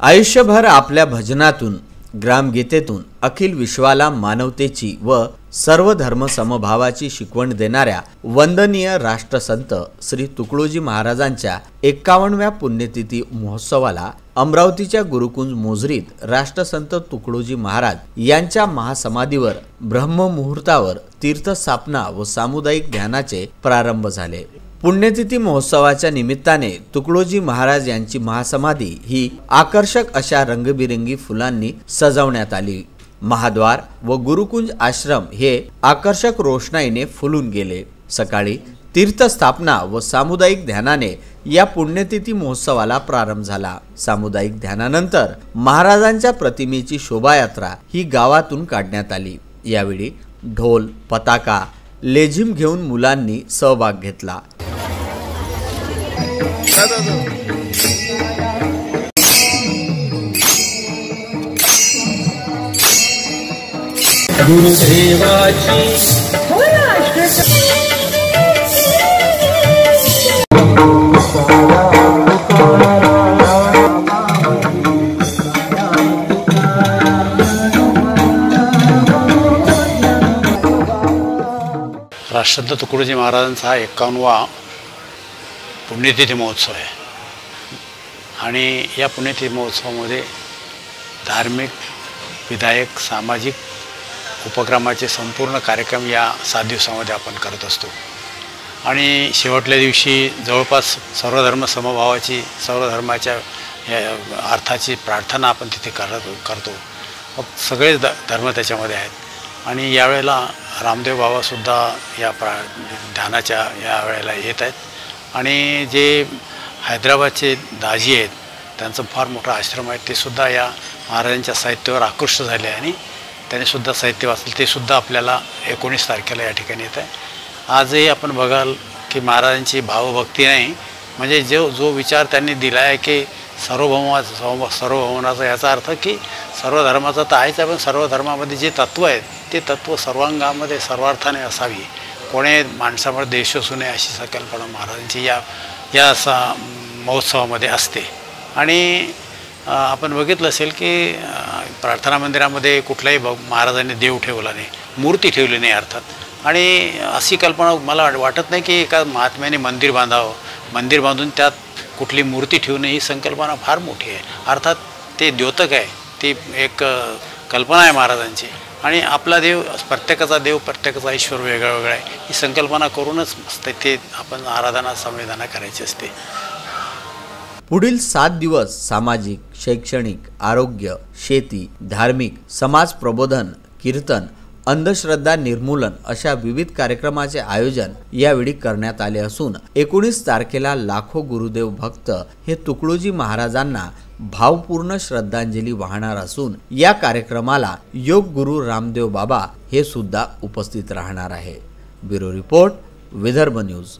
आयुष्यभर आपल्या भजनातून, ग्रामगीतेतून अखिल विश्वाला मानवतेची व सर्व धर्म समभावाची शिकवण देणाऱ्या वंदनीय राष्ट्रसंत श्री तुकडोजी महाराजांच्या 51व्या पुण्यतिथी महोत्सवाला अमरावतीच्या गुरुकुंज मोझरीत राष्ट्रसंत तुकडोजी महाराज यांच्या महासमाधीवर ब्रह्ममुहूर्तावर तीर्थस्थापना व सामुदायिक ध्यानाचे प्रारंभ झाले। पुण्यतिथी महोत्सवाच्या निमित्ताने तुकडोजी महाराज यांची महासमाधी ही आकर्षक अशा रंगबिरंगी फुलांनी सजवण्यात आली। महाद्वार व गुरुकुंज आश्रम हे आकर्षक रोषणाईने फुलून गेले। सकाळी तीर्थस्थापना व सामुदायिक ध्यानाने या पुण्यतिथी महोत्सवाला प्रारंभ झाला। सामुदायिक ध्यानानंतर महाराजांच्या प्रतिमेची शोभायात्रा ही गावातून काढण्यात आली। यावेळी ढोल, पताका, लेझिम घेऊन मुलांनी सहभाग घेतला। राष्ट्रसंत तुकडोजी महाराजांचा हा 51वा पुण्यतिथी महोत्सव आहे आणि या पुण्यतिथी महोत्सवामध्ये धार्मिक, विधायक, सामाजिक उपक्रमाचे संपूर्ण कार्यक्रम या 7 दिवसामध्ये आपण करत असतो आणि शेवटल्या दिवशी जवळपास सर्व धर्म समभावाची, सर्व धर्माच्या अर्थाची प्रार्थना आपण तिथे करतो। सगळे धर्म त्याच्यामध्ये आहेत आणि यावेळेला रामदेव बाबासुद्धा या ध्यानाच्या या वेळेला येत आहेत आणि जे हैदराबादचे दाजी आहेत त्यांचं फार मोठा आश्रम आहे, ते सुद्धा या महाराजांच्या साहित्यावर आकृष्ट झाले आणि त्यांनी सुद्धा साहित्य वाचलं। ते सुद्धा आपल्याला 19 तारखेला या ठिकाणी येत आहे। आजही आपण बघाल की महाराजांची भावभक्ती नाही, म्हणजे जो विचार त्यांनी दिला आहे की सार्वभौमाचा, याचा अर्थ की सर्व धर्माचा तर आहेच आहे, पण सर्व धर्मामध्ये जे तत्त्व आहेत ते तत्त्व सर्वांगामध्ये सर्वार्थाने असावी, कोणी माणसामध्ये द्वेष असू नये अशी संकल्पना महाराजांची या महोत्सवामध्ये असते। आणि आपण बघितलं असेल की प्रार्थना मंदिरामध्ये कुठलाही महाराजांनी देव ठेवला नाही, मूर्ती ठेवली नाही अर्थात। आणि अशी कल्पना मला वाटत नाही की एका महात्म्याने मंदिर बांधावं, मंदिर बांधून त्यात कुठली मूर्ती ठेवणे ही संकल्पना फार मोठी आहे। अर्थात ते द्योतक आहे, ती एक कल्पना आहे महाराजांची आणि आपला देव, प्रत्येकाचा देव, प्रत्येकाचा ईश्वर वेगळा वेगळा आहे, ही संकल्पना करूनच ते आपण आराधना संवेदना करायची असते। पुढील 7 दिवस सामाजिक, शैक्षणिक, आरोग्य, शेती, धार्मिक, समाज प्रबोधन, कीर्तन, अंधश्रद्धा निर्मूलन अशा विविध कार्यक्रमाचे आयोजन यावेळी करण्यात आले असून 19 तारखेला लाखो गुरुदेव भक्त हे तुकडोजी महाराजांना भावपूर्ण श्रद्धांजली वाहणार असून या कार्यक्रमाला योग गुरु रामदेव बाबा हे सुद्धा उपस्थित राहणार आहे। Bureau report, Vidarbha news.